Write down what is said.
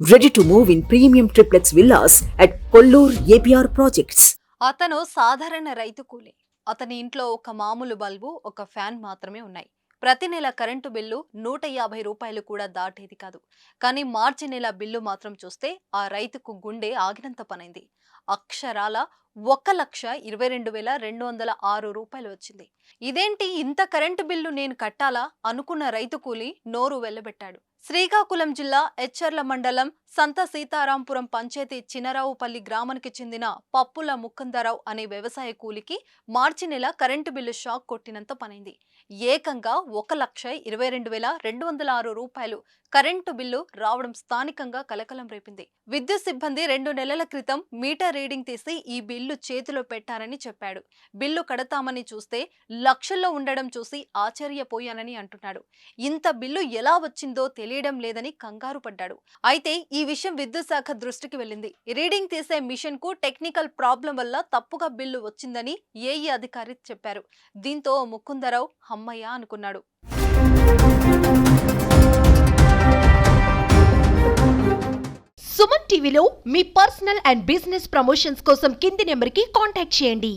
Ready to move in premium triplex villas at Kollur APR Projects. అతను సాధారణ రైతు కూలి. అతని ఇంట్లో ఒక మామూలు బల్బు, ఒక ఫ్యాన్ మాత్రమే ఉన్నాయి. ప్రతి నెల కరెంటు బిల్లు 150 రూపాయలు కూడా దాటేది కాదు. కానీ మార్చి నెల బిల్లు మాత్రం చూస్తే ఆ రైతుకు గుండె ఆగినంత పనైంది. అక్షరాల 1,22,206 రూపాయలు వచ్చింది. ఇదేంటి ఇంత కరెంటు బిల్లు నేను కట్టాలా అనుకున్న రైతు కూలి నోరు వెళ్లబెట్టాడు. శ్రీకాకుళం జిల్లా ఎచ్చర్ల మండలం సంత సీతారాంపురం పంచాయతీ చినరావుపల్లి గ్రామానికి చెందిన పప్పుల ముకుందరావు అనే వ్యవసాయ కూలికి మార్చి నెల కరెంటు బిల్లు షాక్ కొట్టినంత పనైంది. ఏకంగా 1,22,206 రూపాయలు కరెంటు బిల్లు రావడం స్థానికంగా కలకలం రేపింది. విద్యుత్ సిబ్బంది 2 నెలల క్రితం మీటర్ రీడింగ్ తీసి ఈ బిల్లు చేతిలో పెట్టారని చెప్పాడు. బిల్లు కడతామని చూస్తే లక్షల్లో ఉండడం చూసి ఆశ్చర్యపోయానని అంటున్నాడు. ఇంత బిల్లు ఎలా వచ్చిందో తెలియడం లేదని కంగారు పడ్డాడు. అయితే ఈ విషయం విద్యుత్ శాఖ దృష్టికి వెళ్ళింది. రీడింగ్ తీసే మిషన్ కు టెక్నికల్ ప్రాబ్లం వల్ల తప్పుగా బిల్లు వచ్చిందని ఏఈ అధికారి చెప్పారు. దీంతో ముకుందరావు హమ్మయ్య అనుకున్నాడు. సుమన్ టీవీలో మీ పర్సనల్ అండ్ బిజినెస్ ప్రమోషన్స్ కోసం కింది నెంబర్కి కాంటాక్ట్ చేయండి.